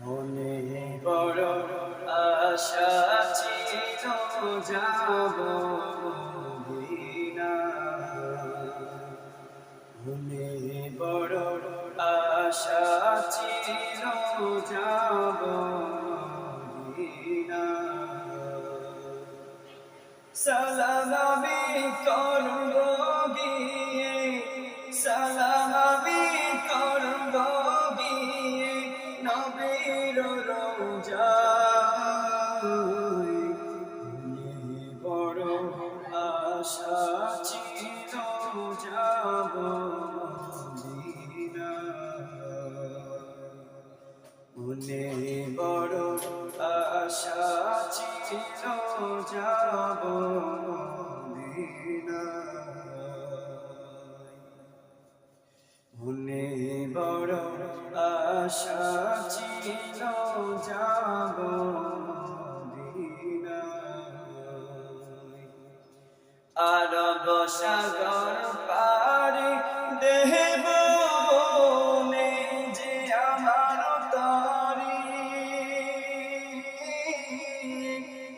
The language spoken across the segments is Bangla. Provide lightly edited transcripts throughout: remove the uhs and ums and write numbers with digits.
মনে বড় আশা ছিল যাব মদিনা। মনে বড় আশা ছিল যাব মদিনা। সালাম আমি করব গিয়ে, সালাম আমি করব গিয়ে নবীর রওজায়। মনে বড় আশা ছিল যাব মদিনা। মনে বড় আশা ছিল যাব মদিনা। মনে বড় আশা ছিল যাব মদিনা। আরব সাগর পাড়ি দেব বনে যে আমার তরি,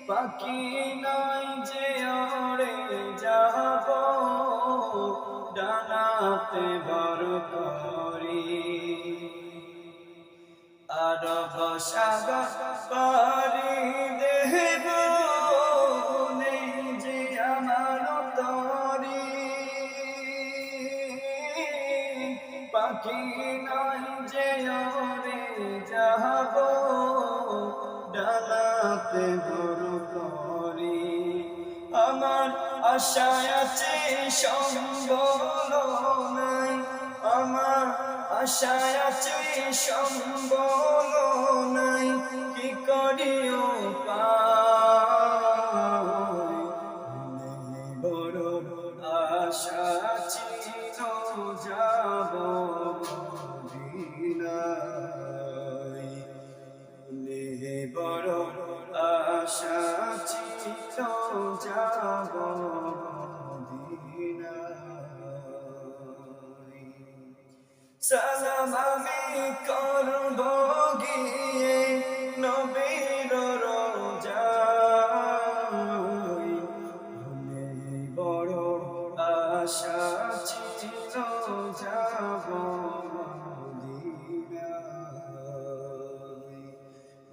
পাখি নাই যে ওড়ে যাব ডানাতে ভর করি। আরব সাগর পাড়ি দেব নেই যে আমার তরি, পাখি নাই যে ওরে যাব ডানাতে ভর করি। আমার আশায় আছে সম্বল নাই, আমার আশায় আছে সম্বল নাই, কি করিও পাই। মনে বড় আশা ছিল যাব মদিনায়। মনে বড় আশা ছিল যাব মদিনায়। সালাম আমি করব গিয়ে নবীর রওজায়। মনে বড় আশা ছিল যাব মদিনায়।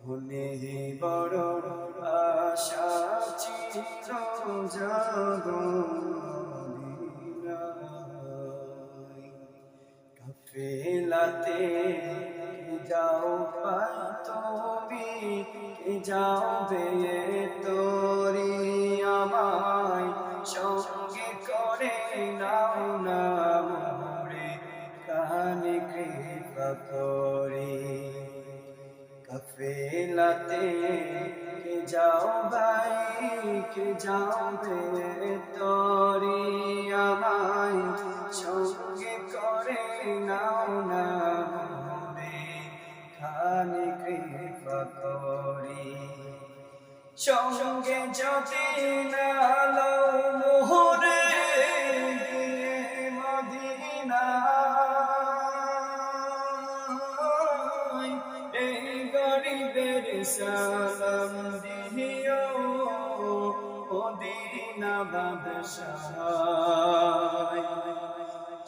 মনে বড় আশা ছিল যাব মদিনায়। কাফেলাতে যাও পাই তুমি, যাবে তোরি আমায় সঙ্গে করে নাও না মোরে, কানে কৃপা করি। কাফেলাতে যাও ভাই যাবে তোরি আমায় সঙ্গে করে নাও না মোরে, খানি কৃপা করি। সঙ্গে যদি নালো মোহরে গিয়ে মদিনায়, এই গরিবের সালাম দিও মদিনা বাদশায়।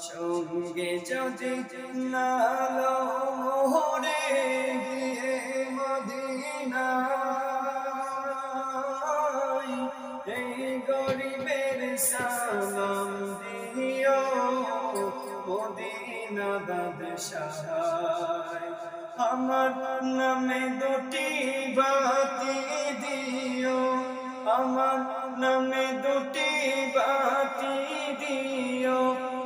সঙ্গে যদি নালো মোহরে গিয়ে মদিনায়, এই গরিবের সালাম দিও মদিনা বাদশায়। আমার নামে দুটি বাতি দিও, আমার নামে দুটি বাতি দিও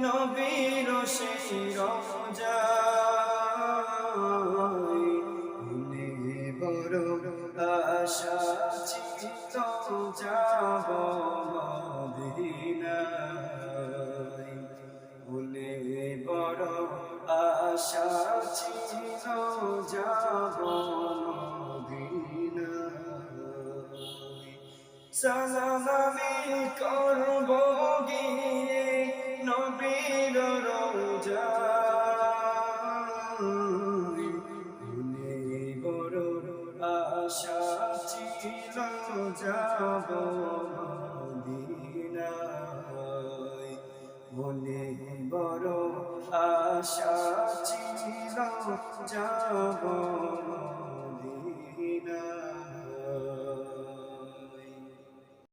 নবীর সেই রওজায়। মনে বড় আশা ছিল যাব মদিনায়। মনে বড় আশা ছিল যাব মদিনায়। সালাম আমি করব গিয়ে নবীর রওজায়। মনে বড় আশা ছিল যাব মদিনায়, মনে বড় আশা ছিল যাব